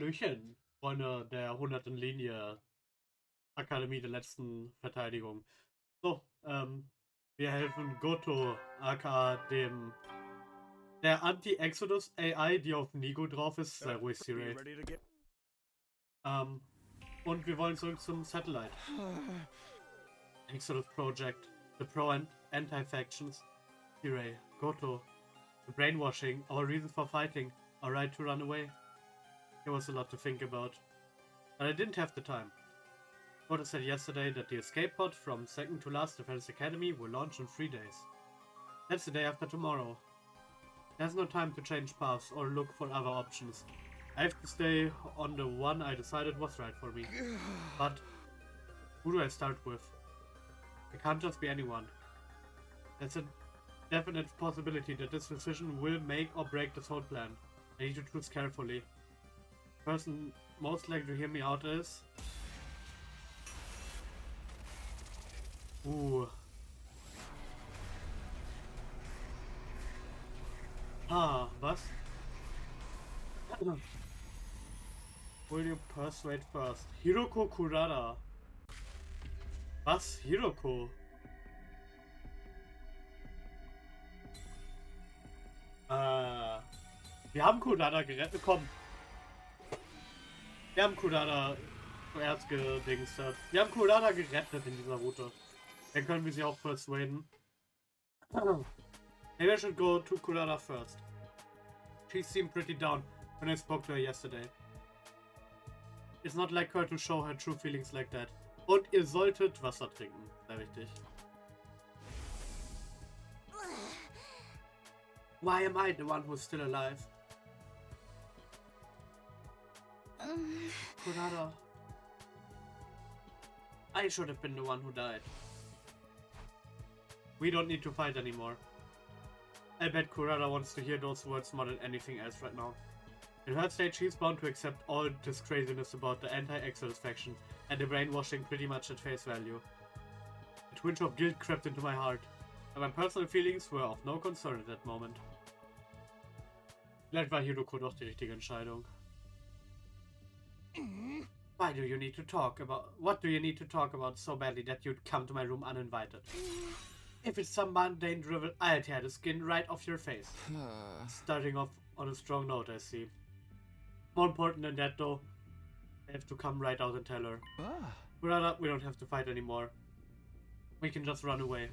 Hallöchen, Freunde der 100. Linie Akademie der letzten Verteidigung. So, wir helfen Goto, aka der Anti-Exodus AI, die auf Nigo drauf ist. Sei ruhig, Siri. Und wir wollen zurück zum Satellite. Exodus Project, the Pro and Anti-Factions, Siri, Goto, the brainwashing, our reasons for fighting, our right to run away. There was a lot to think about, but I didn't have the time. Goto said yesterday that the escape pod from second to last Defense Academy will launch in 3 days. That's the day after tomorrow. There's no time to change paths or look for other options. I have to stay on the one I decided was right for me. But who do I start with? It can't just be anyone. There's a definite possibility that this decision will make or break this whole plan. I need to choose carefully. The person most likely to hear me out is... Was? Will you persuade first? Hiruko Kurara. Was? Hiruko? Wir haben Kurara gerettet. Komm. Wir haben Kurara zuerst gedingstet. Wir haben Kurara gerettet in dieser Route. Dann können wir sie auch persuaden. Maybe I should go to Kurara first. She seemed pretty down when I spoke to her yesterday. It's not like her to show her true feelings like that. Und ihr solltet Wasser trinken. Sehr wichtig. Why am I the one who's still alive? Kurara. I should have been the one who died. We don't need to fight anymore. I bet Kurara wants to hear those words more than anything else right now. In her state, she's bound to accept all this craziness about the anti-Exodus faction and the brainwashing pretty much at face value. A twinge of guilt crept into my heart, and my personal feelings were of no concern at that moment. Vielleicht war Hiruko doch die richtige Entscheidung. What do you need to talk about so badly that you'd come to my room uninvited? If it's some mundane drivel, I'll tear the skin right off your face. Starting off on a strong note, I see. More important than that, though, I have to come right out and tell her. Kurara, we don't have to fight anymore. We can just run away.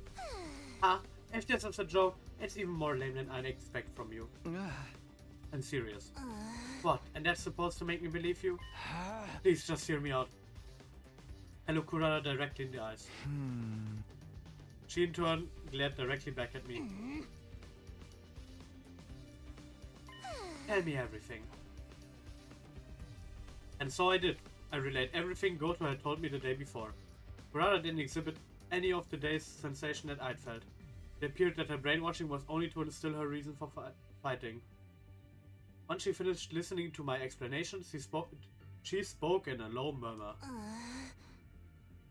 If this is a joke, it's even more lame than I'd expect from you. I'm serious. What? And that's supposed to make me believe you? Please just hear me out. I look Kurara directly in the eyes. She in turn glared directly back at me. Tell me everything. And so I did. I relayed everything Goto had told me the day before. Kurara didn't exhibit any of the day's sensation that I'd felt. It appeared that her brainwashing was only to instill her reason for fighting. Once she finished listening to my explanations, she spoke in a low murmur.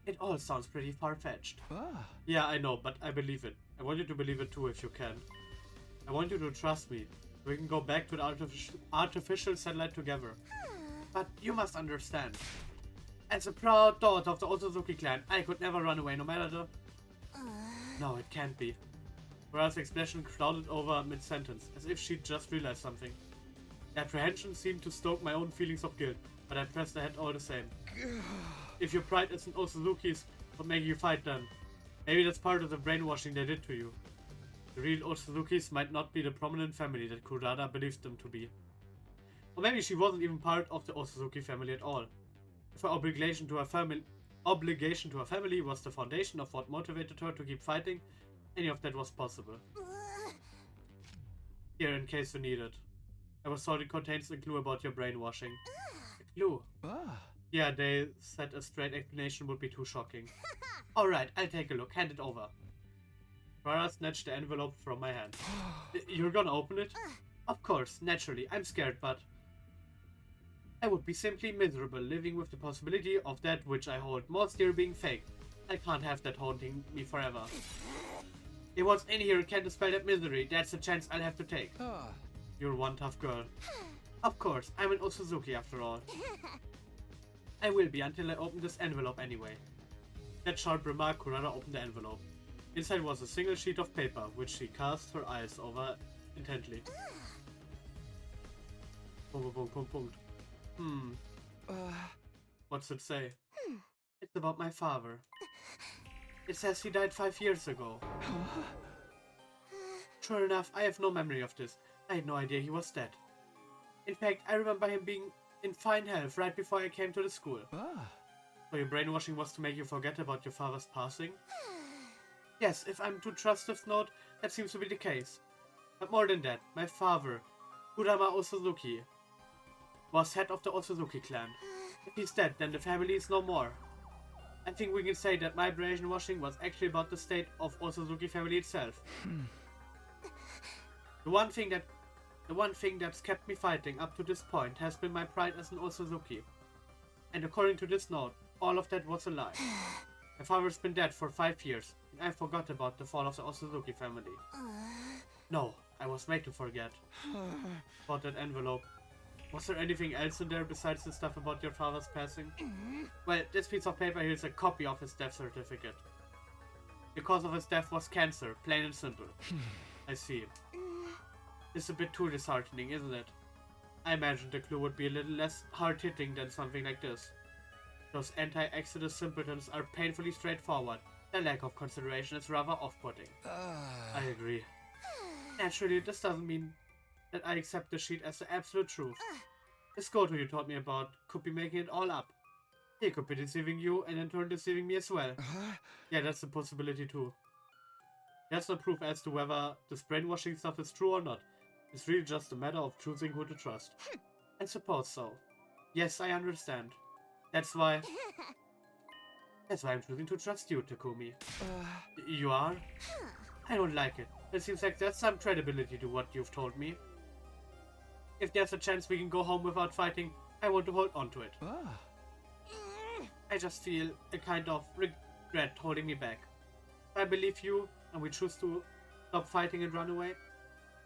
It all sounds pretty far-fetched. Yeah, I know, but I believe it. I want you to believe it too if you can. I want you to trust me. We can go back to the artificial satellite together. But you must understand. As a proud daughter of the Otsutsuki clan, I could never run away no matter the... No, it can't be. Kurara's expression clouded over mid-sentence, as if she'd just realized something. The apprehension seemed to stoke my own feelings of guilt, but I pressed ahead all the same. If your pride as an Otsutsuki's would make you fight them, maybe that's part of the brainwashing they did to you. The real Otsutsuki's might not be the prominent family that Kurara believed them to be. Or maybe she wasn't even part of the Otsutsuki family at all. If her obligation to her family was the foundation of what motivated her to keep fighting, any of that was possible. Here, in case you need it. I was told it contains a clue about your brainwashing. A clue? Yeah, they said a straight explanation would be too shocking. Alright, I'll take a look. Hand it over. Kurara snatched the envelope from my hand. You're gonna open it? Of course, naturally. I'm scared, but... I would be simply miserable living with the possibility of that which I hold most dear being fake. I can't have that haunting me forever. If what's in here can't dispel that misery, that's a chance I'll have to take. You're one tough girl. Of course, I'm an Osuzuki after all. I will be until I open this envelope anyway. That sharp remark, Kurara opened the envelope. Inside was a single sheet of paper, which she cast her eyes over intently. What's it say? It's about my father. It says he died 5 years ago. Sure enough, I have no memory of this. I had no idea he was dead. In fact, I remember him being in fine health right before I came to the school. So your brainwashing was to make you forget about your father's passing? Yes, if I'm to trust this note, that seems to be the case. But more than that, my father, Kurama Osuzuki, was head of the Osuzuki clan. If he's dead, then the family is no more. I think we can say that my brainwashing was actually about the state of Osuzuki family itself. The one thing that's kept me fighting up to this point has been my pride as an Osuzuki. And according to this note, all of that was a lie. My father's been dead for 5 years, and I forgot about the fall of the Osuzuki family. No, I was made to forget. About that envelope. Was there anything else in there besides the stuff about your father's passing? Well, this piece of paper here is a copy of his death certificate. The cause of his death was cancer, plain and simple. I see. It's a bit too disheartening, isn't it? I imagined the clue would be a little less hard-hitting than something like this. Those anti-Exodus simpletons are painfully straightforward. Their lack of consideration is rather off-putting. I agree. Naturally, this doesn't mean that I accept the sheet as the absolute truth. This Goto you taught me about could be making it all up. He could be deceiving you and in turn deceiving me as well. Yeah, that's a possibility too. There's no proof as to whether this brainwashing stuff is true or not. It's really just a matter of choosing who to trust. I suppose so. Yes, I understand. That's why I'm choosing to trust you, Takumi. You are? I don't like it. It seems like there's some credibility to what you've told me. If there's a chance we can go home without fighting, I want to hold on to it. I just feel a kind of regret holding me back. If I believe you, and we choose to stop fighting and run away,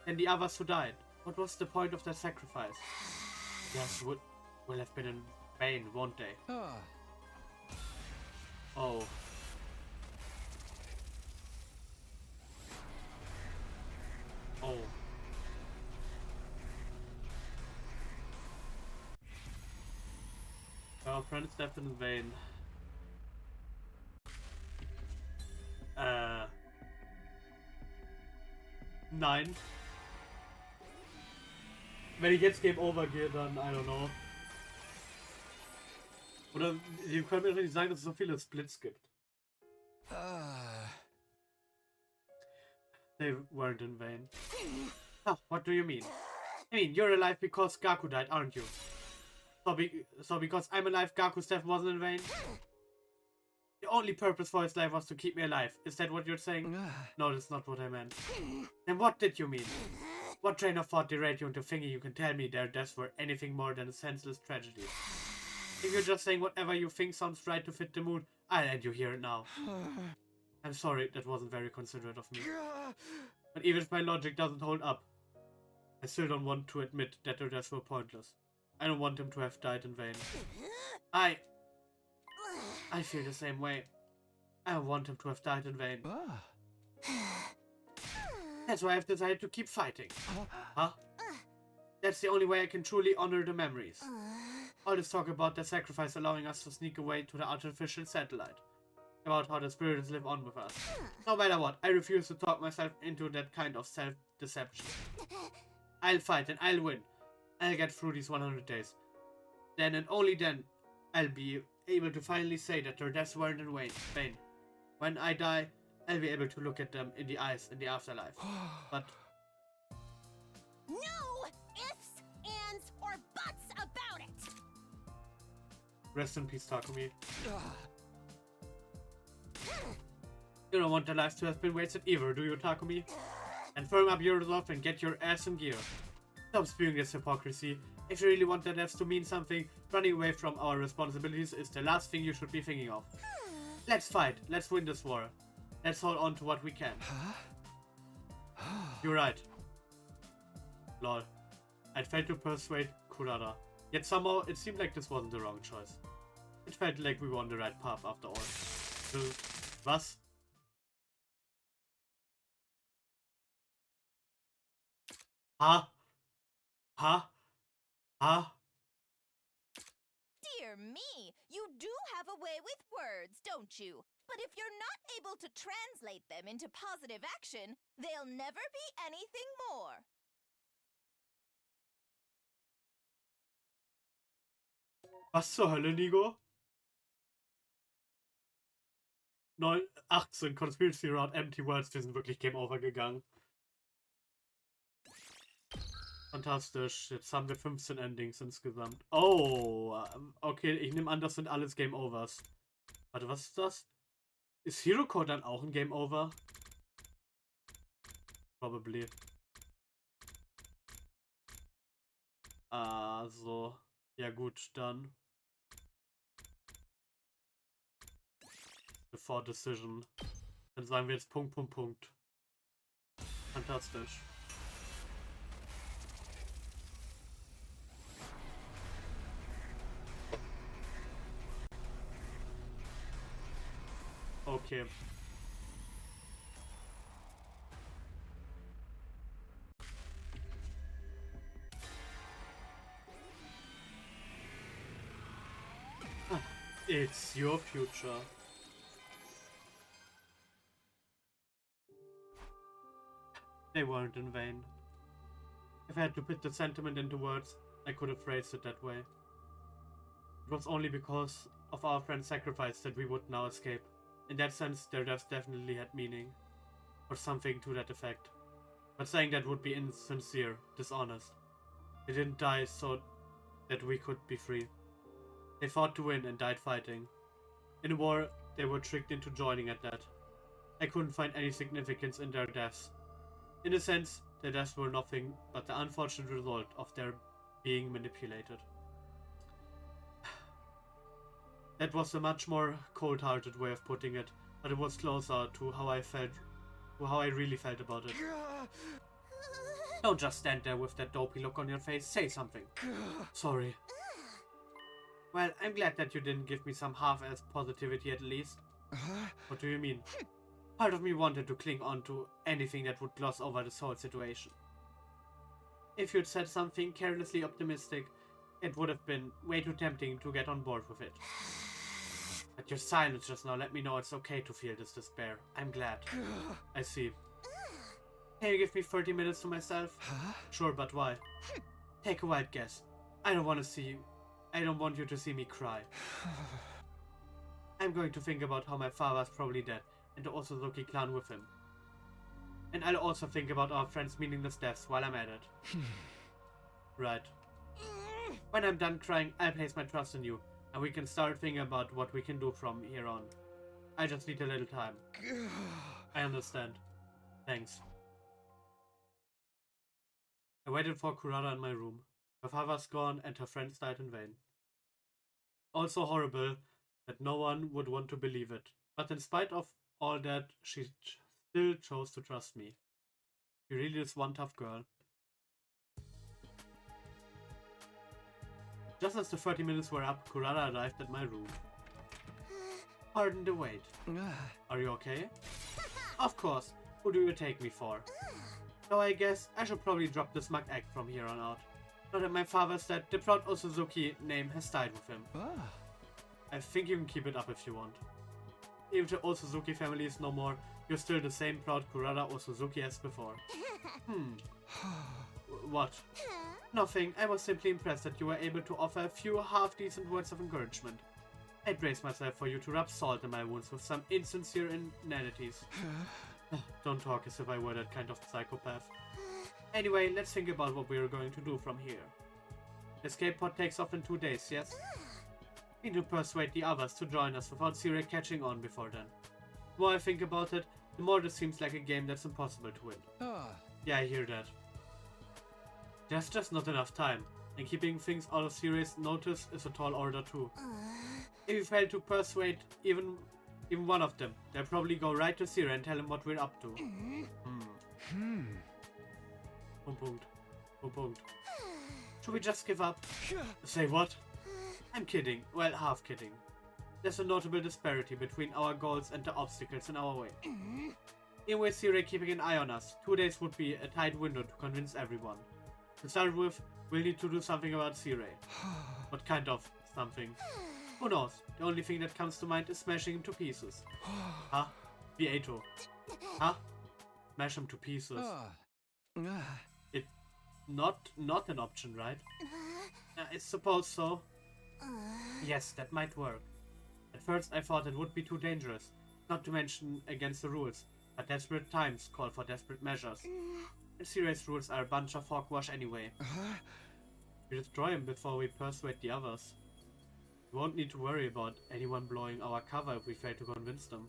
then the others who died, what was the point of their sacrifice? Yes, will have been in vain, won't they? Oh. Oh. Our friends left in vain. 9. Wenn ich jetzt Game Over gehe, dann, I don't know. Oder Sie können mir doch nicht sagen, dass es so viele Splits gibt. They weren't in vain. Ah, what do you mean? I mean, you're alive because Gaku died, aren't you? So because I'm alive, Gaku's death wasn't in vain? The only purpose for his life was to keep me alive. Is that what you're saying? No, that's not what I meant. Then what did you mean? What train of thought derailed you into thinking you can tell me their deaths were anything more than a senseless tragedy? If you're just saying whatever you think sounds right to fit the mood, I'll end you here and now. I'm sorry, that wasn't very considerate of me. But even if my logic doesn't hold up, I still don't want to admit that their deaths were pointless. I don't want them to have died in vain. I feel the same way. I don't want him to have died in vain. That's why I've decided to keep fighting. Huh? That's the only way I can truly honor the memories. All this talk about their sacrifice allowing us to sneak away to the artificial satellite. About how the spirits live on with us. No matter what, I refuse to talk myself into that kind of self-deception. I'll fight and I'll win. I'll get through these 100 days. Then and only then, I'll be able to finally say that their deaths weren't in vain. When I die, I'll be able to look at them in the eyes in the afterlife. But no ifs, ands, or buts about it. Rest in peace, Takumi. You don't want their lives to have been wasted either, do you, Takumi? And firm up your resolve and get your ass in gear. Stop spewing this hypocrisy. If you really want their deaths to mean something, running away from our responsibilities is the last thing you should be thinking of. Let's fight. Let's win this war. Let's hold on to what we can. You're right. Lol. I'd failed to persuade Kurara. Yet somehow it seemed like this wasn't the wrong choice. It felt like we were on the right path after all. Was? Huh? Huh? Huh? Dear me, you do have a way with words, don't you? But if you're not able to translate them into positive action, they'll never be anything more. Was zur Hölle, Nigo? 18 Conspiracy around empty words, wir sind wirklich Game Over gegangen. Fantastisch, jetzt haben wir 15 Endings insgesamt. Oh, okay, ich nehme an, das sind alles Game Overs. Warte, was ist das? Ist Hiruko dann auch ein Game Over? Probably. Also, ja gut, dann. Before Decision. Dann sagen wir jetzt Punkt, Punkt, Punkt. Fantastisch. Okay. It's your future. They weren't in vain. If I had to put the sentiment into words, I could have phrased it that way. It was only because of our friend's sacrifice that we would now escape. In that sense, their deaths definitely had meaning. Or something to that effect. But saying that would be insincere, dishonest. They didn't die so that we could be free. They fought to win and died fighting. In a war, they were tricked into joining at that. I couldn't find any significance in their deaths. In a sense, their deaths were nothing but the unfortunate result of their being manipulated. That was a much more cold-hearted way of putting it, but it was closer to how I really felt about it. Don't just stand there with that dopey look on your face, say something. Sorry. Well, I'm glad that you didn't give me some half-assed positivity at least. What do you mean? Part of me wanted to cling on to anything that would gloss over this whole situation. If you'd said something carelessly optimistic, it would have been way too tempting to get on board with it. But your silence just now let me know it's okay to feel this despair. I'm glad. I see. Can you give me 30 minutes to myself? Sure, but why? Take a wild guess. I don't want you to see me cry. I'm going to think about how my father's probably dead, and the Osuzuki clan with him. And I'll also think about our friends' meaningless deaths while I'm at it. Right. When I'm done crying, I'll place my trust in you, and we can start thinking about what we can do from here on. I just need a little time. I understand. Thanks. I waited for Kurara in my room. Her father's gone and her friends died in vain. Also horrible that no one would want to believe it. But in spite of all that, she still chose to trust me. She really is one tough girl. Just as the 30 minutes were up, Kurara arrived at my room. Pardon the wait. Are you okay? Of course. Who do you take me for? So I guess I should probably drop the smug act from here on out. Now that my father said the proud Osuzuki name has died with him. I think you can keep it up if you want. Even if the Osuzuki family is no more, you're still the same proud Kurara Osuzuki as before. What? Nothing. I was simply impressed that you were able to offer a few half-decent words of encouragement. I braced myself for you to rub salt in my wounds with some insincere inanities. Don't talk as if I were that kind of psychopath. Anyway, let's think about what we are going to do from here. The escape pod takes off in 2 days, yes? We need to persuade the others to join us without Syria catching on before then. The more I think about it, the more this seems like a game that's impossible to win. Yeah, I hear that. There's just not enough time, and keeping things out of serious notice is a tall order too. If we fail to persuade even one of them, they'll probably go right to Syria and tell him what we're up to. Punkt. Should we just give up? Say what? I'm kidding. Well, half kidding. There's a notable disparity between our goals and the obstacles in our way. Even with Siri keeping an eye on us, 2 days would be a tight window to convince everyone. To start with, we'll need to do something about Siri. What kind of something? Who knows? The only thing that comes to mind is smashing him to pieces. Huh? Vieto. Huh? Smash him to pieces. It's not an option, right? I suppose so. Yes, that might work. At first I thought it would be too dangerous, not to mention against the rules, but desperate times call for desperate measures. And Siri's rules are a bunch of hogwash anyway. We destroy him before we persuade the others. We won't need to worry about anyone blowing our cover if we fail to convince them.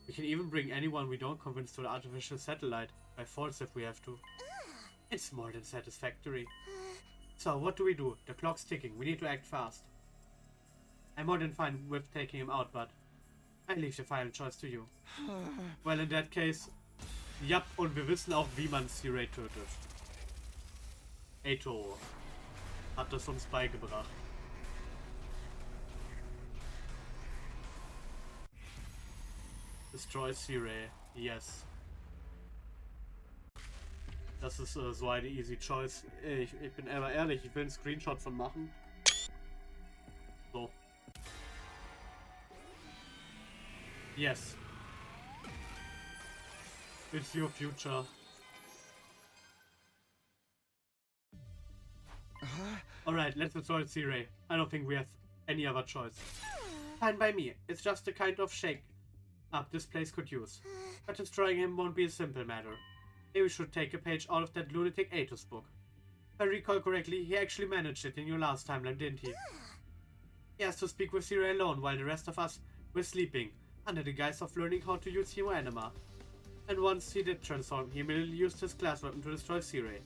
We can even bring anyone we don't convince to the artificial satellite, by force if we have to. It's more than satisfactory. So, what do we do? The clock's ticking, we need to act fast. I'm more than fine with taking him out, but I leave the final choice to you. Well, in that case, yep, und wir wissen auch, wie man Siri tötet. Eito hat das uns beigebracht. Destroy Siri, yes. Das ist so eine easy choice. Ich bin aber ehrlich, ich will einen Screenshot von machen. So. Yes. It's your future. Alright, let's destroy Siri. I don't think we have any other choice. Fine by me. It's just the kind of shake up this place could use. But destroying him won't be a simple matter. Maybe we should take a page out of that lunatic Atos book. If I recall correctly, he actually managed it in your last timeline, didn't he? He has to speak with Siri alone while the rest of us were sleeping, under the guise of learning how to use Hero Anima. And once he did transform, he immediately used his class weapon to destroy Siri.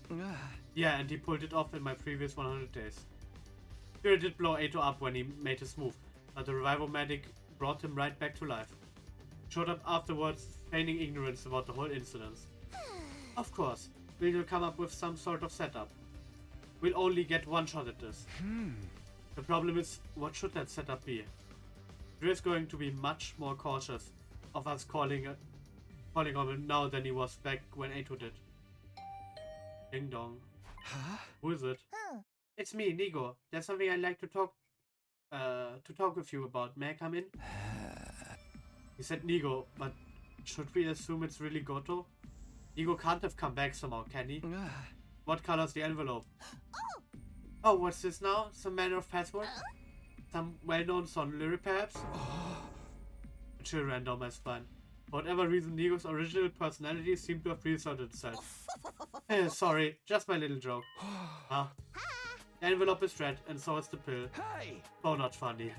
Yeah, and he pulled it off in my previous 100 days. Siri did blow Ato up when he made his move, but the revival medic brought him right back to life. He showed up afterwards, feigning ignorance about the whole incident. Of course, we'll come up with some sort of setup. We'll only get one shot at this. The problem is, what should that setup be? Drew is going to be much more cautious of us calling on him now than he was back when Ato did. Ding dong. Huh? Who is it? It's me, Nigo. There's something I'd like to talk with you about. May I come in? He said Nigo, but should we assume it's really Goto? Nigo can't have come back somehow, can he? What color's the envelope? Oh, what's this now? Some manner of password? Some well-known song lyric, perhaps? A chill ran down my spine. For whatever reason, Nigo's original personality seemed to have reasserted itself. Sorry, just my little joke. Huh? The envelope is red, and so is the pill. Hey! Oh, not funny.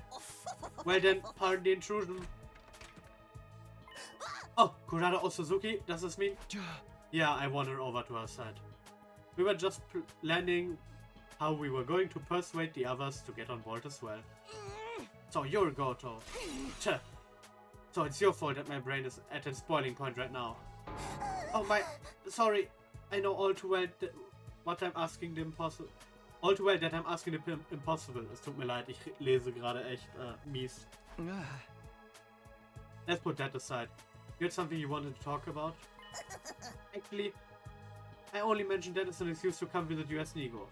Well then, pardon the intrusion. Oh, Kurara Osuzuki, does this mean? Yeah, I won her over to her side. We were just planning how we were going to persuade the others to get on board as well. So you're Goto. Tch. So it's your fault that my brain is at its boiling point right now. Oh my... Sorry. I know all too well what I'm asking the impossible. All too well that I'm asking the impossible. Es tut mir leid, ich lese gerade echt mies. Let's put that aside. You had something you wanted to talk about? Actually, I only mentioned that as an excuse to come visit you as Nigo.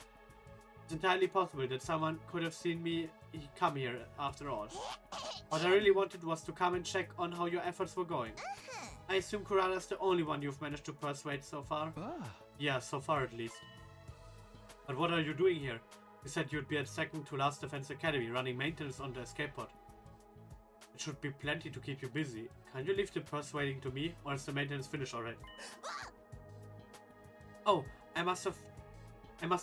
It's entirely possible that someone could have seen me come here after all. What I really wanted was to come and check on how your efforts were going. I assume Kurara's the only one you've managed to persuade so far? Yeah, so far at least. But what are you doing here? You said you'd be at second to last Defense Academy running maintenance on the escape pod. It should be plenty to keep you busy. Can you leave the persuading to me, or is the maintenance finished already? Oh, I must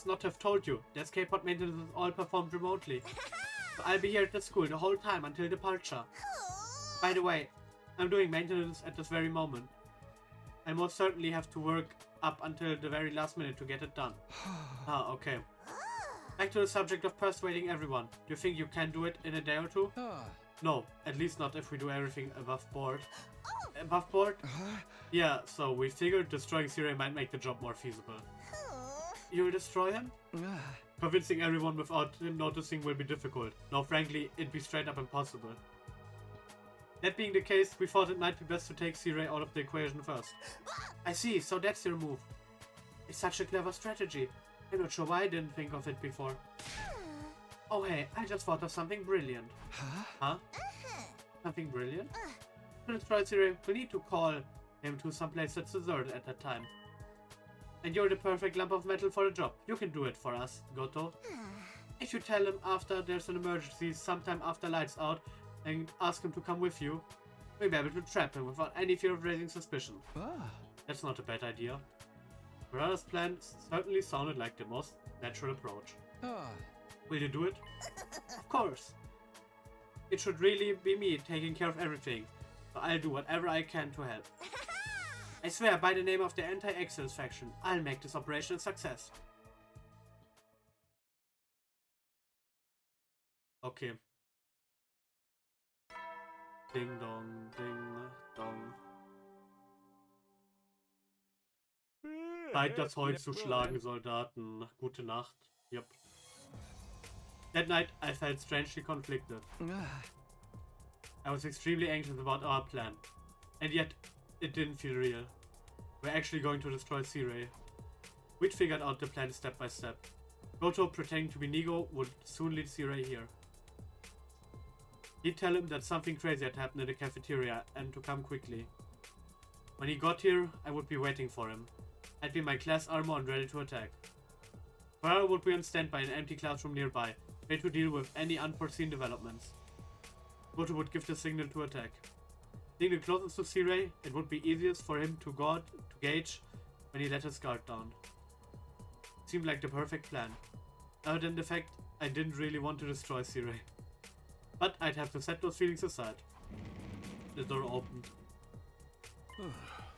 not have told you. The escape pod maintenance is all performed remotely. So I'll be here at the school the whole time until departure. By the way, I'm doing maintenance at this very moment. I most certainly have to work up until the very last minute to get it done. Ah, okay. Back to the subject of persuading everyone. Do you think you can do it in a day or two? No, at least not if we do everything above board. Above board? Yeah, so we figured destroying Siri might make the job more feasible. You'll destroy him? Convincing everyone without him noticing will be difficult. No, frankly, it'd be straight up impossible. That being the case, we thought it might be best to take C-Ray out of the equation first. I see, so that's your move. It's such a clever strategy. I'm not sure why I didn't think of it before. Oh hey, I just thought of something brilliant. Huh? Something brilliant? To destroy C-Ray, we need to call him to some place that's deserted at that time. And you're the perfect lump of metal for the job. You can do it for us, Goto. If you tell him after there's an emergency, sometime after lights out, and ask him to come with you, we'll be able to trap him without any fear of raising suspicion. That's not a bad idea. Kurara's plan certainly sounded like the most natural approach. Will you do it? Of course. It should really be me taking care of everything, so I'll do whatever I can to help. I swear, by the name of the Anti-Excellence faction, I'll make this operation a success. Okay. Ding dong, ding dong. Zeit, das Holz zu schlagen, Soldaten. Gute Nacht. Yep. That night, I felt strangely conflicted. I was extremely anxious about our plan. And yet, it didn't feel real. We're actually going to destroy C-Ray. We'd figured out the plan step by step. Goto, pretending to be Nigo, would soon lead C-Ray here. He'd tell him that something crazy had happened in the cafeteria and to come quickly. When he got here, I would be waiting for him. I'd be in my class armor and ready to attack. Kurara would be on standby in an empty classroom nearby, ready to deal with any unforeseen developments. Goto would give the signal to attack. Being the closest to C-Ray, it would be easiest for him to gauge when he let his guard down. It seemed like the perfect plan, other than the fact I didn't really want to destroy C-Ray. But I'd have to set those feelings aside. The door opened.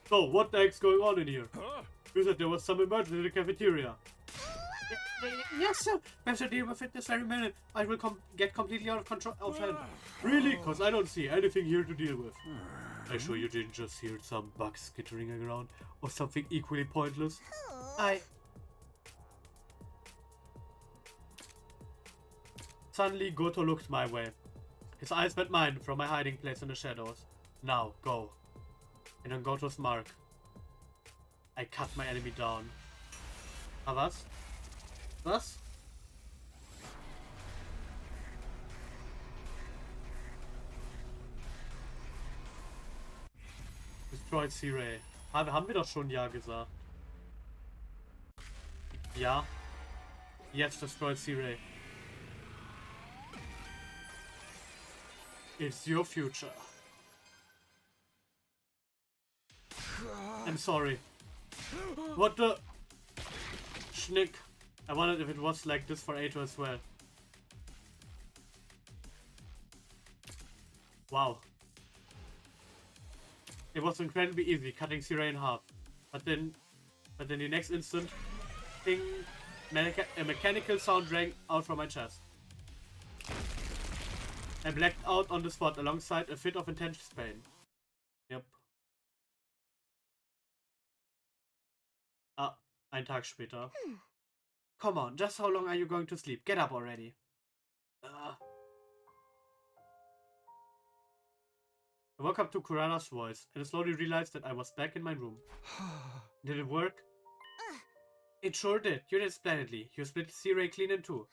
So, what the heck's going on in here? You said there was some emergency in the cafeteria. Yes, sir. We have to deal with it this very minute. I will get completely out of control of hand. Really? Because I don't see anything here to deal with. Are you sure you didn't just hear some bugs skittering around? Or something equally pointless? Suddenly, Goto looked my way. His eyes met mine from my hiding place in the shadows. Now, go. And on Goto's mark, I cut my enemy down. Ah, was? Was? Destroyed C-Ray. Haben wir doch schon Ja gesagt. Ja. Yes, destroyed C-Ray. It's your future. I'm sorry. What the... Schnick. I wondered if it was like this for Ato as well. Wow. It was incredibly easy cutting C-Ray in half. But then the next instant, ding, a mechanical sound rang out from my chest. I blacked out on the spot alongside a fit of intense pain. Yep. Ah, ein Tag später. Come on, just how long are you going to sleep? Get up already. I woke up to Kurara's voice and slowly realized that I was back in my room. Did it work? It sure did. You did splendidly. You split C-Ray clean in two.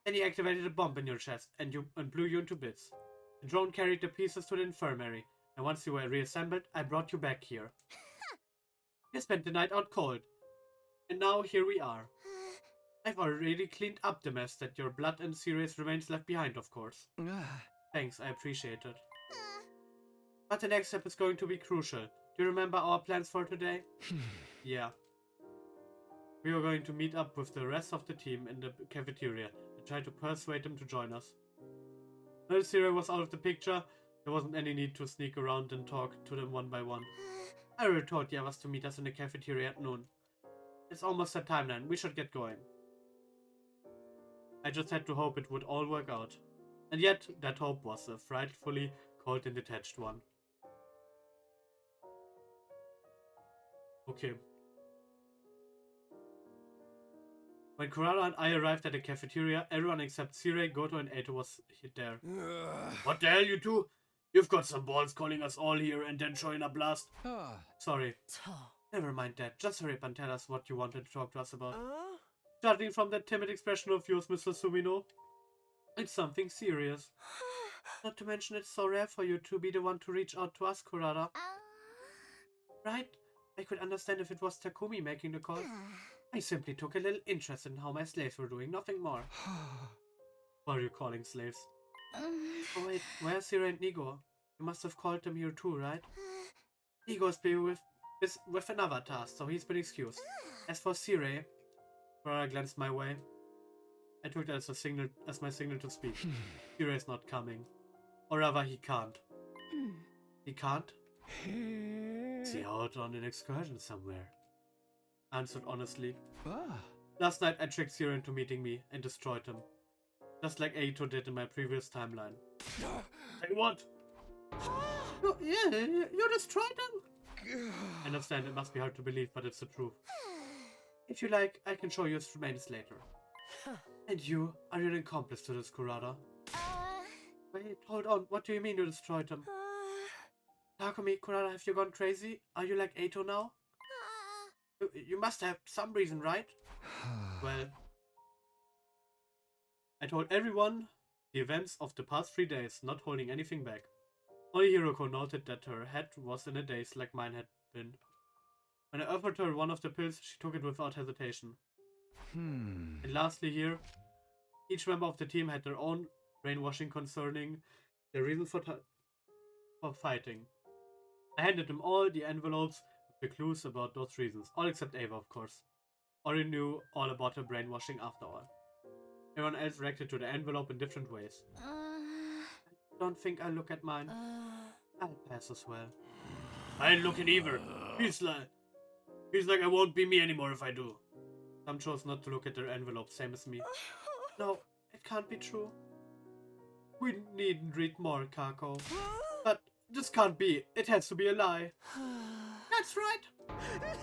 Then he activated a bomb in your chest and blew you into bits. The drone carried the pieces to the infirmary, and once you were reassembled, I brought you back here. You spent the night out cold, and now here we are. I've already cleaned up the mess that your blood and C-Ray's remains left behind, of course. Thanks, I appreciate it. But the next step is going to be crucial. Do you remember our plans for today? Yeah. We were going to meet up with the rest of the team in the cafeteria and try to persuade them to join us. Now that C-Ray was out of the picture, there wasn't any need to sneak around and talk to them one by one. I already told the others to meet us in the cafeteria at noon. It's almost that time then, we should get going. I just had to hope it would all work out. And yet, that hope was a frightfully cold and detached one. Okay. When Kurara and I arrived at the cafeteria, everyone except Sirei, Goto, and Eito was there. What the hell, you two? You've got some balls calling us all here and then showing a blast. Sorry. Never mind that. Just hurry up and tell us what you wanted to talk to us about. Judging from that timid expression of yours, Mr. Sumino, it's something serious. Not to mention it's so rare for you to be the one to reach out to us, Kurara. Right? I could understand if it was Takumi making the call. I simply took a little interest in how my slaves were doing, nothing more. What are you calling slaves? Oh wait, where's Sira and Nigo? You must have called them here too, right? Nigo's busy with another task, so he's been excused. As for Sire, Kurara glanced my way. I took that as my signal to speak. Sire is not coming. Or rather, he can't. He can't? Is out on an excursion somewhere? I answered honestly. Last night I tricked Sire into meeting me and destroyed him. Just like Eito did in my previous timeline. Hey, what? Oh, yeah, you destroyed him? I understand it must be hard to believe, but it's the truth. If you like, I can show you his remains later. And you, are you an accomplice to this, Kurara? Wait, hold on, what do you mean you destroyed him? Takumi, Kurara, have you gone crazy? Are you like Eito now? You must have some reason, right? Well, I told everyone the events of the past 3 days, not holding anything back. Only Hiruko noted that her head was in a daze like mine had been. When I offered her one of the pills, she took it without hesitation. And lastly here, each member of the team had their own brainwashing concerning their reason for fighting. I handed them all the envelopes with the clues about those reasons, all except Ava, of course. Ori knew all about her brainwashing after all. Everyone else reacted to the envelope in different ways. I don't think I'll look at mine. I'll pass as well. I ain't looking either. Feels like I won't be me anymore if I do. Some chose not to look at their envelope, same as me. No, it can't be true. We needn't read more, Kako. But this can't be. It has to be a lie. That's right.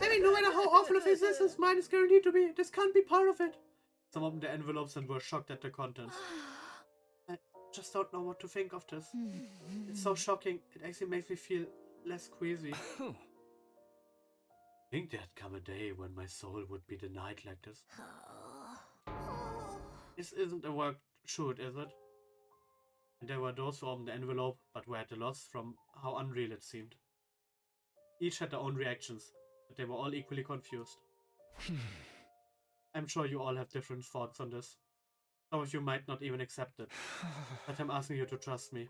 I mean, no matter how awful of existence mine is guaranteed to be, this can't be part of it. Some opened the envelopes and were shocked at the contents. I just don't know what to think of this. It's so shocking, it actually makes me feel less queasy. Think there'd come a day when my soul would be denied like this. This isn't a work shoot, is it? And there were those who opened the envelope, but were at a loss from how unreal it seemed. Each had their own reactions, but they were all equally confused. I'm sure you all have different thoughts on this. Some of you might not even accept it, but I'm asking you to trust me.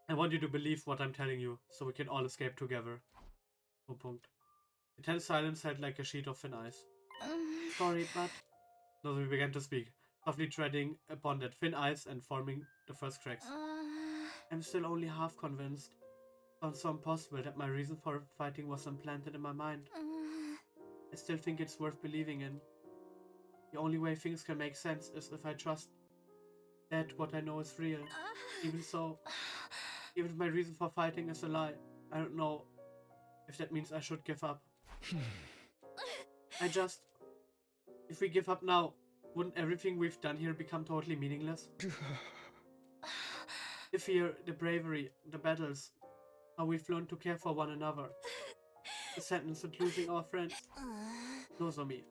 I want you to believe what I'm telling you, so we can all escape together. Punkt. The tense silence held like a sheet of thin ice. Sorry, but... Nozomi began to speak, softly treading upon that thin ice and forming the first cracks. I'm still only half convinced. Sounds so impossible that my reason for fighting was implanted in my mind. I still think it's worth believing in. The only way things can make sense is if I trust that what I know is real. Even so, even if my reason for fighting is a lie, I don't know if that means I should give up. If we give up now, wouldn't everything we've done here become totally meaningless? The fear, the bravery, the battles, how we've learned to care for one another. The sentence of losing our friends. Nozomi.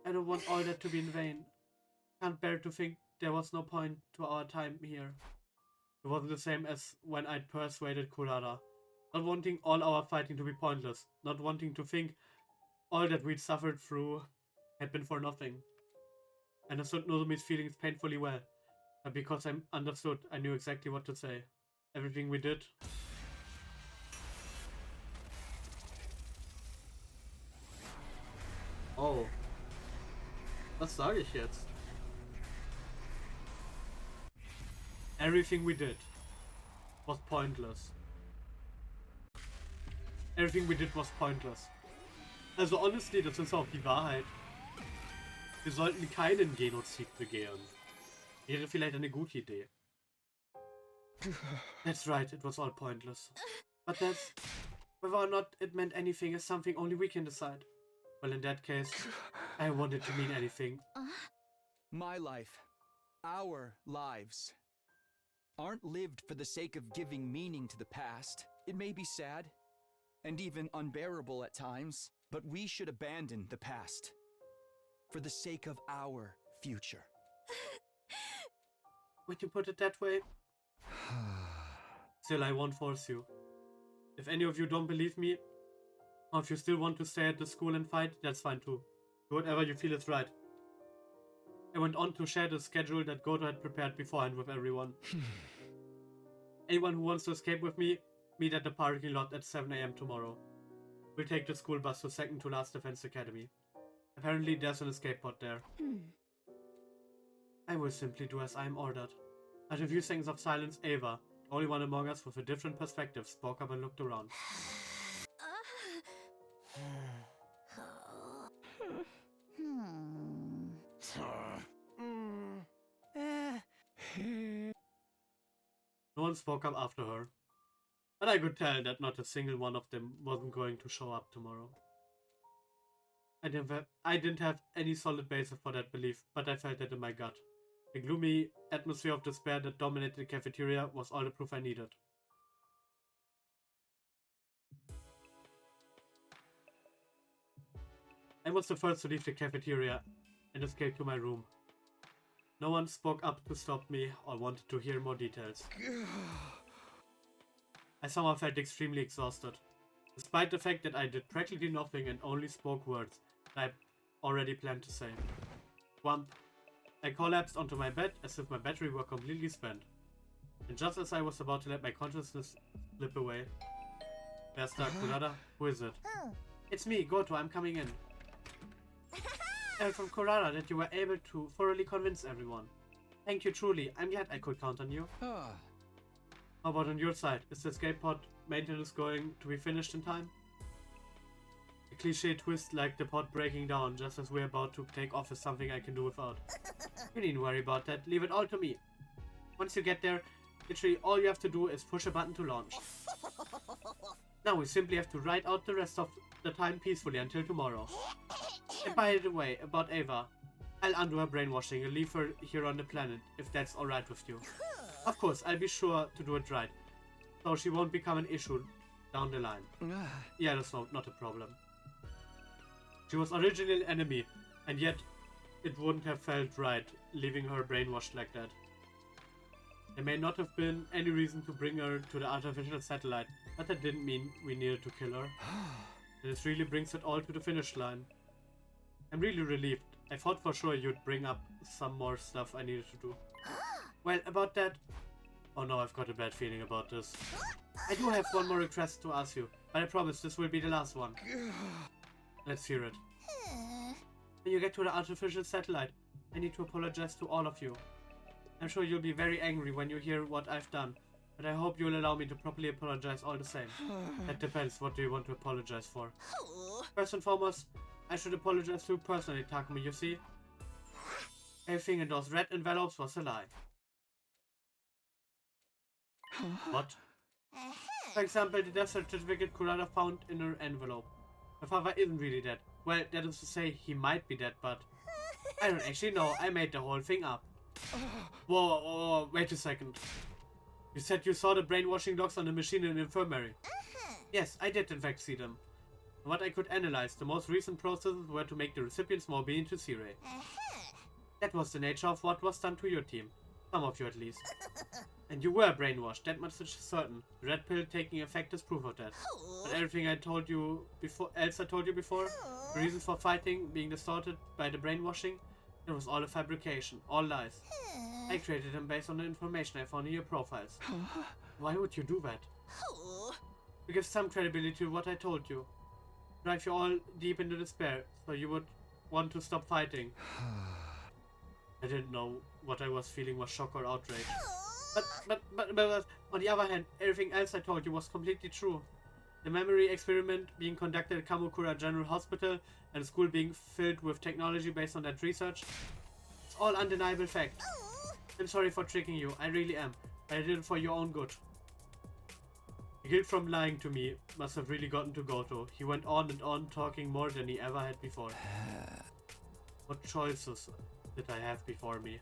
I don't want all that to be in vain. Can't bear to think there was no point to our time here. It wasn't the same as when I'd persuaded Kurara. Not wanting all our fighting to be pointless. Not wanting to think all that we'd suffered through had been for nothing. I understood Nozomi's feelings painfully well. But because I understood, I knew exactly what to say. Everything we did... Oh. Was sage ich jetzt? Everything we did was pointless. Everything we did was pointless. Also honestly, das ist auch die Wahrheit. Wir sollten keinen Genozid begehen. Wäre vielleicht eine gute Idee. That's right, it was all pointless. But that's... whether or not it meant anything is something only we can decide. Well, in that case, I want it to mean anything. My life, our lives, aren't lived for the sake of giving meaning to the past. It may be sad, and even unbearable at times, but we should abandon the past for the sake of our future. When you put it that way, still I won't force you. If any of you don't believe me, or if you still want to stay at the school and fight, that's fine too. Do whatever you feel is right. I went on to share the schedule that Goto had prepared beforehand with everyone. Anyone who wants to escape with me, meet at the parking lot at 7 AM tomorrow. We'll take the school bus to second to last Defense Academy. Apparently there's an escape pod there. I will simply do as I am ordered. After a few seconds of silence, Ava, the only one among us with a different perspective, spoke up and looked around. No one spoke up after her, but I could tell that not a single one of them wasn't going to show up tomorrow. I didn't have any solid basis for that belief, but I felt it in my gut. The gloomy atmosphere of despair that dominated the cafeteria was all the proof I needed. I was the first to leave the cafeteria and escape to my room. No one spoke up to stop me or wanted to hear more details. I somehow felt extremely exhausted, despite the fact that I did practically nothing and only spoke words that I already planned to say. Whump. I collapsed onto my bed as if my battery were completely spent. And just as I was about to let my consciousness slip away, there's Kurara. Who is it? It's me, Goto, I'm coming in. And from Kurara that you were able to thoroughly convince everyone. Thank you truly, I'm glad I could count on you. How about on your side? Is the escape pod maintenance going to be finished in time? A cliche twist like the pod breaking down just as we're about to take off is something I can do without. You needn't worry about that, leave it all to me. Once you get there, literally all you have to do is push a button to launch. Now we simply have to ride out the rest of the time peacefully until tomorrow. And by the way, about Ava, I'll undo her brainwashing and leave her here on the planet, if that's alright with you. Of course, I'll be sure to do it right, so she won't become an issue down the line. Yeah, that's not a problem. She was originally an enemy, and yet it wouldn't have felt right leaving her brainwashed like that. There may not have been any reason to bring her to the artificial satellite, but that didn't mean we needed to kill her. And this really brings it all to the finish line. I'm really relieved. I thought for sure you'd bring up some more stuff I needed to do. Well, about that... Oh no, I've got a bad feeling about this. I do have one more request to ask you, but I promise this will be the last one. Let's hear it. When you get to the artificial satellite, I need to apologize to all of you. I'm sure you'll be very angry when you hear what I've done, but I hope you'll allow me to properly apologize all the same. That depends, what do you want to apologize for? First and foremost, I should apologize to you personally, Takumi, you see? Everything in those red envelopes was a lie. What? For example, the death certificate Kurara found in her envelope. My father isn't really dead. Well, that is to say, he might be dead, but... I don't actually know, I made the whole thing up. Whoa, wait a second. You said you saw the brainwashing dogs on the machine in the infirmary. Yes, I did in fact see them. From what I could analyze, the most recent processes were to make the recipients more obedient to Sirei. That was the nature of what was done to your team. Some of you at least. And you were brainwashed, that much is certain. The red pill taking effect is proof of that. But everything I told you before, the reasons for fighting being distorted by the brainwashing, it was all a fabrication, all lies. I created them based on the information I found in your profiles. Why would you do that? To give some credibility to what I told you. Drive you all deep into despair, so you would want to stop fighting. I didn't know what I was feeling was shock or outrage. But on the other hand, everything else I told you was completely true. The memory experiment being conducted at Kamakura General Hospital and the school being filled with technology based on that research. It's all undeniable fact. I'm sorry for tricking you, I really am. But I did it for your own good. The guilt from lying to me must have really gotten to Goto. He went on and on, talking more than he ever had before. What choices did I have before me?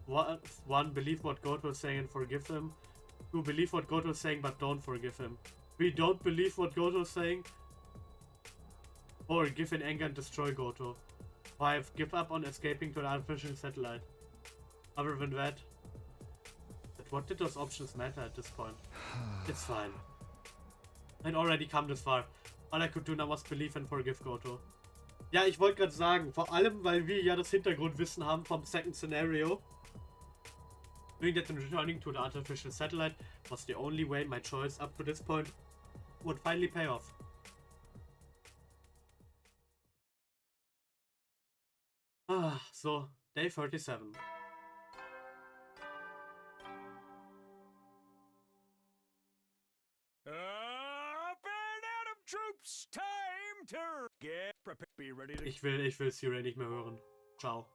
One, believe what Goto is saying and forgive him. 2, believe what Goto is saying but don't forgive him. 3, don't believe what Goto is saying. 4, give in anger and destroy Goto. 5, give up on escaping to an artificial satellite. Other than that, what did those options matter at this point? It's fine. I'd already come this far. All I could do now was believe and forgive Goto. Ja, ich wollte gerade sagen, vor allem, weil wir ja das Hintergrundwissen haben vom Second Scenario. Doing that and returning to the artificial satellite was the only way my choice up to this point would finally pay off. So, day 37. Troops, time to get prepared. Be ready to. Ich will Siri nicht mehr hören. Ciao.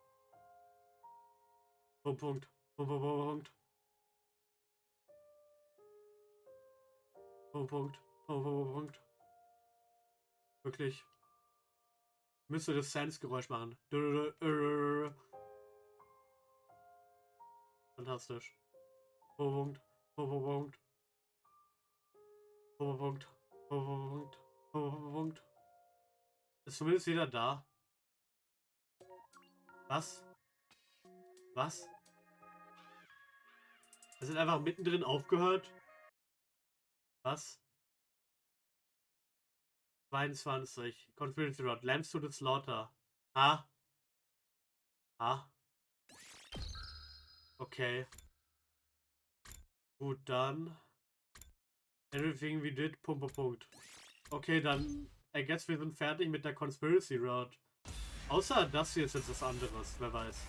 Punkt. Punkt. Punkt. Punkt. Punkt. Punkt. Wirklich. Müsste das Sans-Geräusch machen. Fantastisch. Punkt. Punkt. Punkt. Punkt. Ist zumindest jeder da? Was? Was? Wir sind einfach mittendrin aufgehört? Was? 22. Conspiracy Road. Lambs to the Slaughter. Ah. Ah. Okay. Gut, dann. Everything we did. Punkt. Okay, dann. I guess wir sind fertig mit der Conspiracy Road. Außer das hier ist jetzt was anderes. Wer weiß.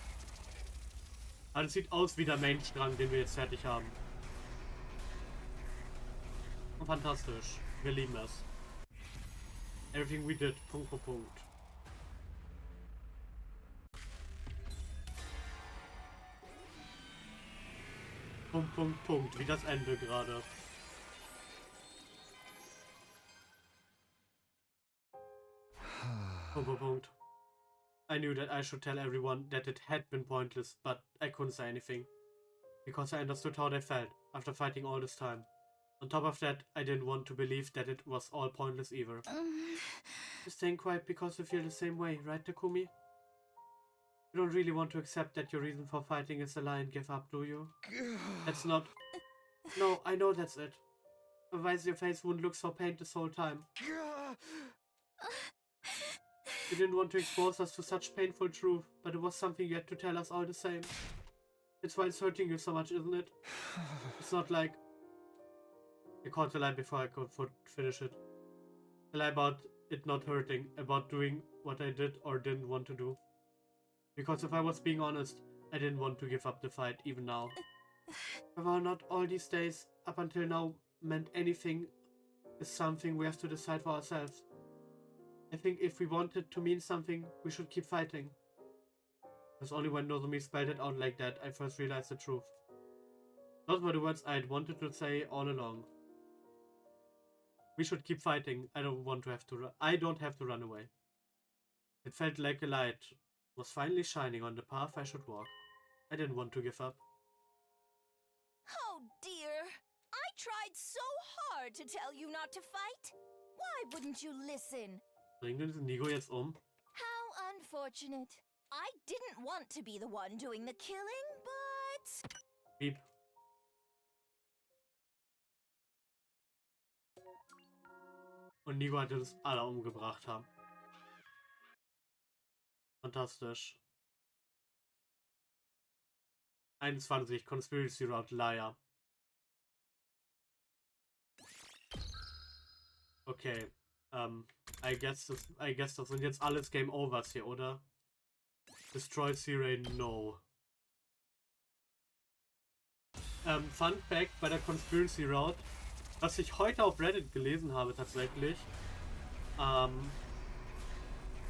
Aber es sieht aus wie der Main-Strang, den wir jetzt fertig haben. Fantastisch. Wir lieben es. Everything we did. Punkt. Punkt. Wie das Ende gerade. Punkt. I knew that I should tell everyone that it had been pointless, but I couldn't say anything. Because I understood how they felt after fighting all this time. On top of that, I didn't want to believe that it was all pointless either. You're staying quiet because you feel the same way, right, Takumi? You don't really want to accept that your reason for fighting is a lie and give up, do you? That's not... No, I know that's it. Otherwise your face wouldn't look so pained this whole time. You didn't want to expose us to such painful truth, but it was something you had to tell us all the same. It's why it's hurting you so much, isn't it? It's not like... I caught the lie before I could finish it. The lie about it not hurting, about doing what I did or didn't want to do. Because if I was being honest, I didn't want to give up the fight, even now. However, not all these days, up until now, meant anything is something we have to decide for ourselves. I think if we wanted to mean something, we should keep fighting. It was only when Nozomi spelled it out like that I first realized the truth. Those were the words I had wanted to say all along. We should keep fighting. I don't have to run away. It felt like a light was finally shining on the path I should walk. I didn't want to give up. Oh dear. I tried so hard to tell you not to fight. Why wouldn't you listen? Bringen wir diesen Nigo jetzt um? How unfortunate. I didn't want to be the one doing the killing, but... Piep. Und Nigo hatte uns alle umgebracht haben. Fantastisch. 21. Conspiracy Route Liar. Okay. I guess das sind jetzt alles Game Overs hier, oder? Destroy Sirene, no. Fun Fact bei der Conspiracy Route, was ich heute auf Reddit gelesen habe tatsächlich,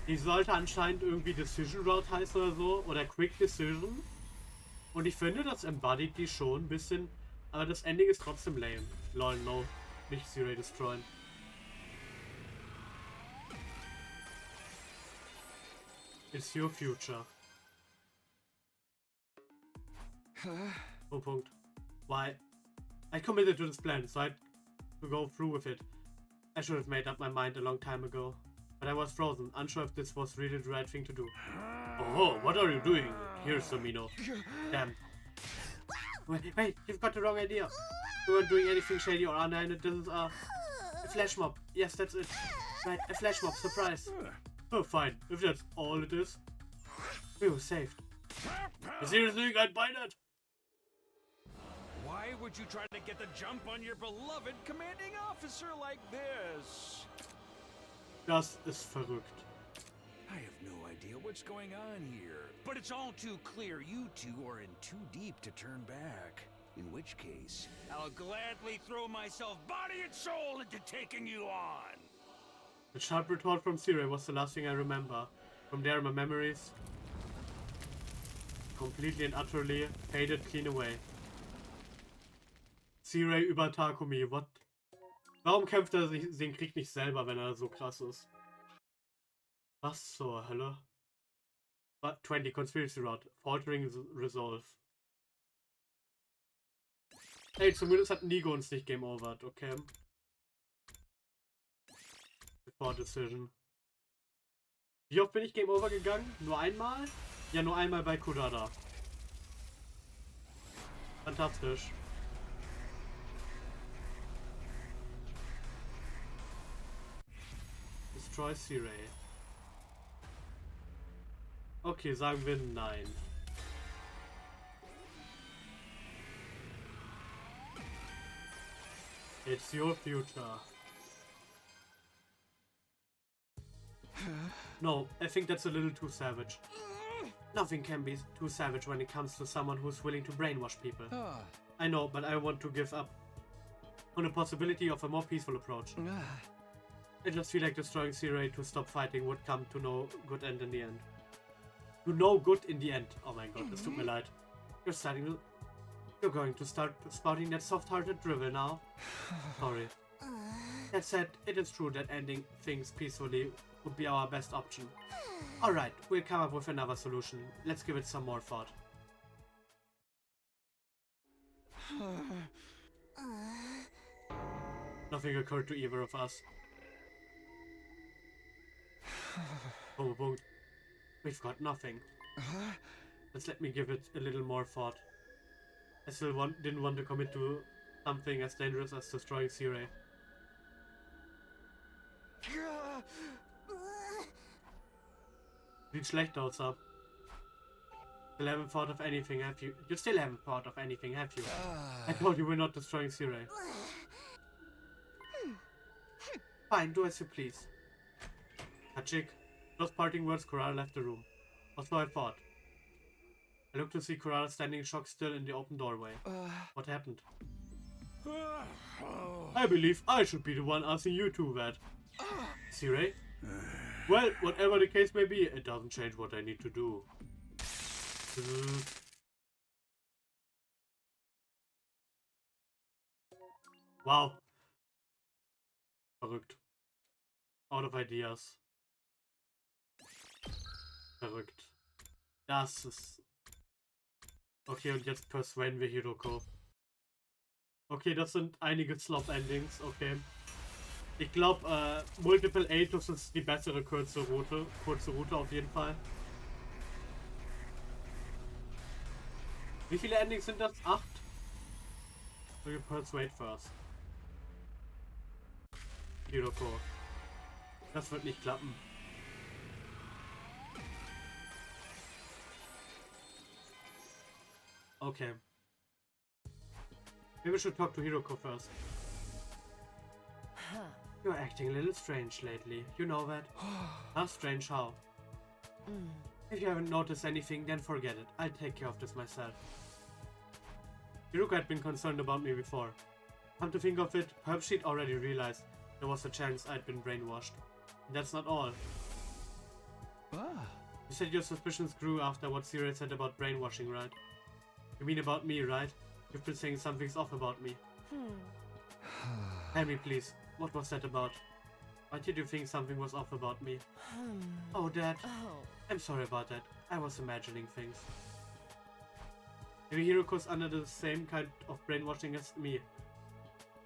die sollte anscheinend irgendwie Decision Route heißen oder so, oder Quick Decision. Und ich finde, das embodied die schon ein bisschen, aber das Ending ist trotzdem lame. Lol, no. Nicht Sirene destroyen. It's your future. Oh, punkt. Why? I committed to this plan, so I had to go through with it. I should have made up my mind a long time ago. But I was frozen, unsure if this was really the right thing to do. Oh, what are you doing here, Samino? Damn. Wait, you've got the wrong idea. We weren't doing anything shady or unhinged. This is a flash mob. Yes, that's it. Right, a flash mob, surprise. Oh, fine. If that's all it is. We were saved. Seriously, I'd buy that. Why would you try to get the jump on your beloved commanding officer like this? Das ist verrückt. I have no idea what's going on here, but it's all too clear you two are in too deep to turn back. In which case, I'll gladly throw myself body and soul into taking you on. The sharp retort from Siri was the last thing I remember. From there, my memories completely and utterly faded clean away. Siri über Takumi, what? Warum kämpft er den Krieg nicht selber, wenn er so krass ist? Was zur Hölle? 20 Conspiracy Rod. Faltering Resolve. Hey, zumindest hat Nigo uns nicht game overt, okay? Before Decision. Wie oft bin ich game over gegangen? Nur einmal? Ja, nur einmal bei Kurara. Fantastisch. Destroy C-Ray. Okay, sagen wir nein. It's your future. No, I think that's a little too savage. Nothing can be too savage when it comes to someone who's willing to brainwash people. I know, but I want to give up on the possibility of a more peaceful approach. I just feel like destroying C-Ray to stop fighting would come to no good end in the end. To no good in the end. Oh my god, es tut mir leid. You're going to start spouting that soft-hearted drivel now? Sorry. That said, it is true that ending things peacefully would be our best option. Alright, we'll come up with another solution. Let's give it some more thought. Nothing occurred to either of us. Oh, punkt. We've got nothing. Let's let me give it a little more thought. I still didn't want to commit to something as dangerous as destroying C-Ray. Sieht schlecht aus, ab. Still haven't thought of anything, have you? You still haven't thought of anything, have you? I told you we're not destroying C-Ray. Fine, do as you please. Hachik. Those parting words, Kurara left the room. Or so I thought. I looked to see Kurara standing shocked still in the open doorway. What happened? I believe I should be the one asking you two that. C-Ray? Well, whatever the case may be, it doesn't change what I need to do. Wow. Verrückt. Out of ideas. Verrückt. Das ist... Okay, und jetzt persuaden wir Hiruko. Okay, das sind einige Slop-Endings, okay. Ich glaube, Multiple Atos ist die bessere kurze Route auf jeden Fall. Wie viele Endings sind das? 8? So you persuade first. Hiruko. Das wird nicht klappen. Okay. Maybe we should talk to Hiruko first. You're acting a little strange lately. You know that? How strange how? If you haven't noticed anything, then forget it. I'll take care of this myself. Hiruko had been concerned about me before. Come to think of it, perhaps she'd already realized there was a chance I'd been brainwashed. And that's not all. You said your suspicions grew after what Siri said about brainwashing, right? You mean about me, right? You've been saying something's off about me. Tell me, please. What was that about? Why did you think something was off about me? Oh, Dad. I'm sorry about that. I was imagining things. Maybe Hiruko's under the same kind of brainwashing as me.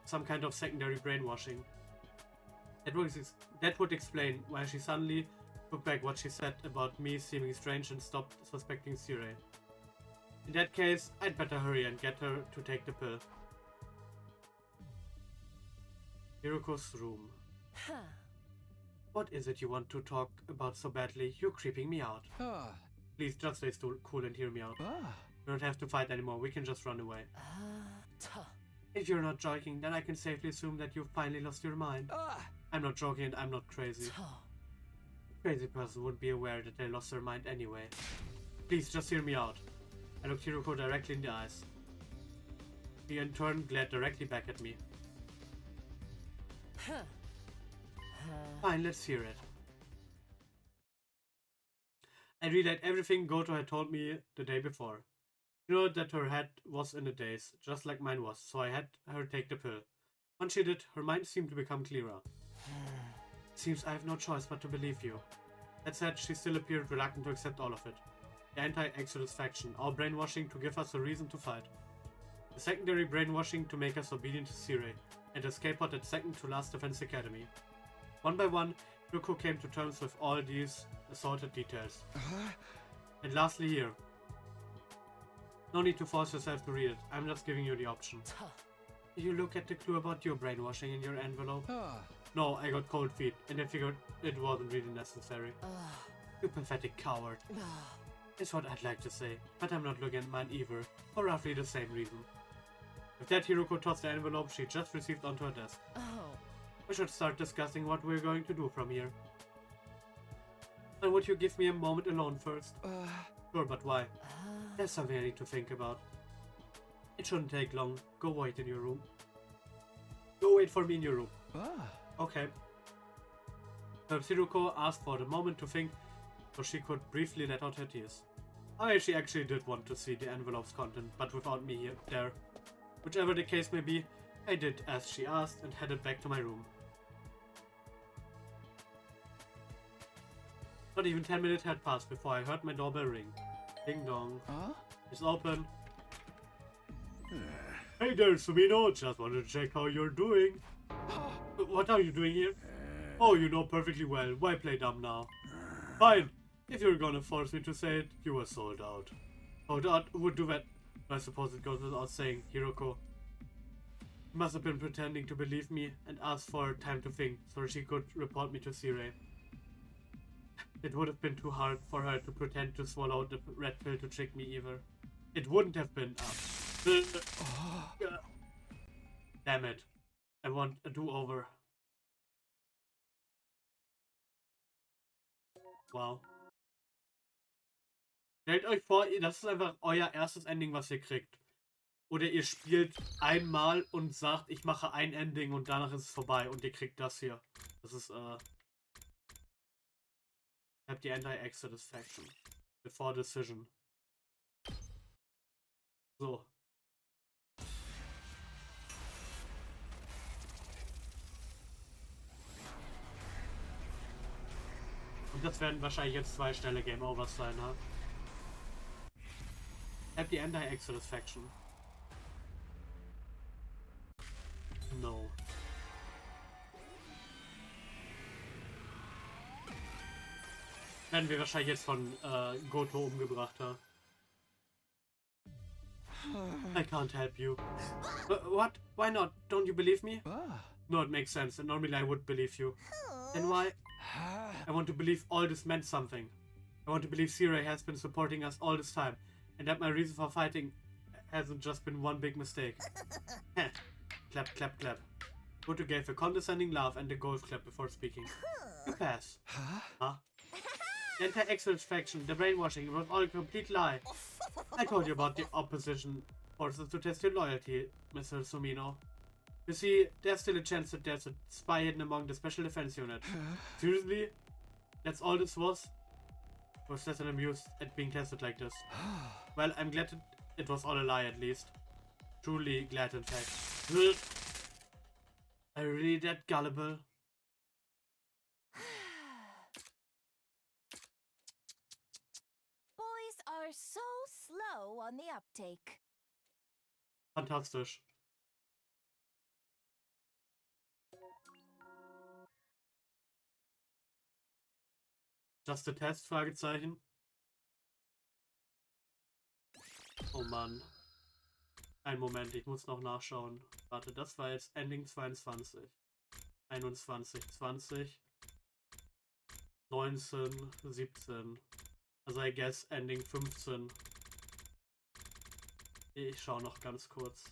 Some kind of secondary brainwashing. That would explain why she suddenly took back what she said about me seeming strange and stopped suspecting Sirei. In that case, I'd better hurry and get her to take the pill. Hiruko's room. What is it you want to talk about so badly? You're creeping me out. Please just stay cool and hear me out. We don't have to fight anymore, we can just run away. If you're not joking, then I can safely assume that you've finally lost your mind. I'm not joking and I'm not crazy. A crazy person wouldn't be aware that they lost their mind anyway. Please just hear me out. I looked Hiruko directly in the eyes. He in turn glared directly back at me. Fine, let's hear it. I relayed everything Goto had told me the day before. You know that her head was in a daze, just like mine was, so I had her take the pill. Once she did, her mind seemed to become clearer. Seems I have no choice but to believe you. That said, she still appeared reluctant to accept all of it. The anti-Exodus faction, our brainwashing to give us a reason to fight. The secondary brainwashing to make us obedient to Sirei, and escape pod at second to last Defense Academy. One by one, Hiruko came to terms with all these assorted details. And lastly here. No need to force yourself to read it, I'm just giving you the option. Did you look at the clue about your brainwashing in your envelope? No, I got cold feet, and I figured it wasn't really necessary. You pathetic coward. Is what I'd like to say, but I'm not looking at mine either, for roughly the same reason. With that, Hiruko tossed the envelope she just received onto her desk. We should start discussing what we're going to do from here. And would you give me a moment alone first? Sure, but why? There's something I need to think about. It shouldn't take long. Go wait in your room. Go wait for me in your room. Okay. Hiruko asked for the moment to think, so she could briefly let out her tears. She actually did want to see the envelope's content, but without me there. Whichever the case may be, I did as she asked and headed back to my room. Not even 10 minutes had passed before I heard my doorbell ring. Ding dong. It's open. Hey there, Sumino. Just wanted to check how you're doing. What are you doing here? Oh, you know perfectly well. Why play dumb now? Fine. If you're gonna force me to say it, you were sold out. Sold out? Who would do that? I suppose it goes without saying, Hiruko. She must have been pretending to believe me and asked for time to think so she could report me to Sirei. It would have been too hard for her to pretend to swallow the red pill to trick me either. It wouldn't have been Damn it. I want a do-over. Wow. Stellt euch vor, das ist einfach euer erstes Ending, was ihr kriegt. Oder ihr spielt einmal und sagt, ich mache ein Ending und danach ist es vorbei und ihr kriegt das hier. Das ist, ich hab die Anti-Exodus Faction. Before Decision. So. Und das werden wahrscheinlich jetzt 2 schnelle Game Overs sein, ne? Hab die Anti-Exodus Faction. No. Werden wir wahrscheinlich jetzt von Goto umgebracht haben. I can't help you. What? Why not? Don't you believe me? No, it makes sense, and normally I would believe you. Then why? I want to believe all this meant something. I want to believe Sirei has been supporting us all this time, and that my reason for fighting hasn't just been one big mistake. Clap, clap, clap. Goto gave a condescending laugh and a golf clap before speaking. You pass. Huh? The anti-Exodus faction, the brainwashing, it was all a complete lie. I told you about the opposition forces to test your loyalty, Mr. Sumino. You see, there's still a chance that there's a spy hidden among the Special Defense Unit. Seriously? That's all this was? I was just amused at being tested like this. Well, I'm glad it was all a lie at least. Truly glad in fact. Are you really that gullible? so slow on the uptake. Fantastisch. Just a test? Fragezeichen. Oh Mann. Einen Moment, ich muss noch nachschauen. Warte, das war jetzt Ending 22. 21, 20. 19, 17. Also I guess Ending 15. Ich schaue noch ganz kurz.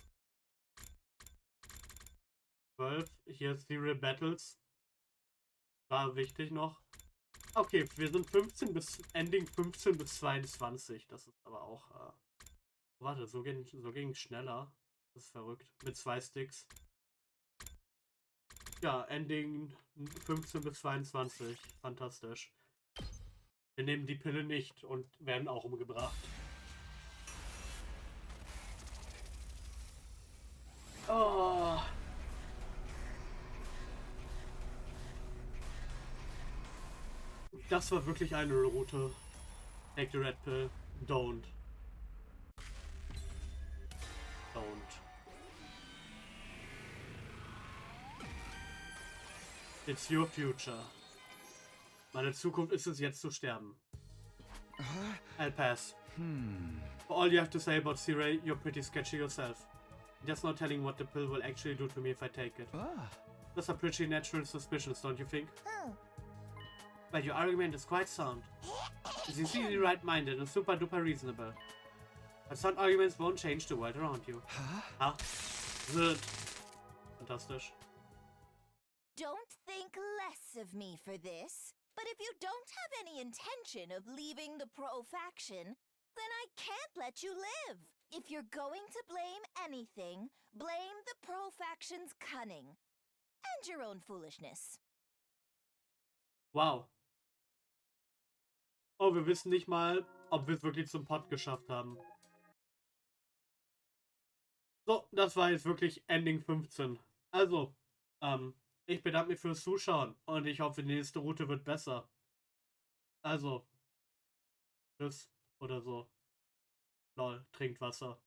12. Hier ist Serial Battles. War wichtig noch. Okay, wir sind 15 bis Ending 15 bis 22. Das ist aber auch. Warte, so ging schneller. Das ist verrückt. Mit 2 Sticks. Ja, Ending 15 bis 22. Fantastisch. Wir nehmen die Pille nicht und werden auch umgebracht. Oh. Das war wirklich eine Route. Take the red pill. Don't. Don't. It's your future. Meine Zukunft ist es jetzt zu sterben. I'll pass. For all you have to say about Siray, you're pretty sketchy yourself. Just not telling what the pill will actually do to me if I take it. Those are pretty natural suspicions, don't you think? But your argument is quite sound. You seem really right-minded and super-duper reasonable. But sound arguments won't change the world around you. Huh? Good. Fantastisch. Don't think less of me for this. But if you don't have any intention of leaving the Pro faction, then I can't let you live. If you're going to blame anything, blame the Pro faction's cunning. And your own foolishness. Wow. Oh, wir wissen nicht mal, ob wir es wirklich zum Pod geschafft haben. So, das war jetzt wirklich Ending 15. Also, ich bedanke mich fürs Zuschauen und ich hoffe, die nächste Route wird besser. Also, tschüss oder so. Lol, trinkt Wasser.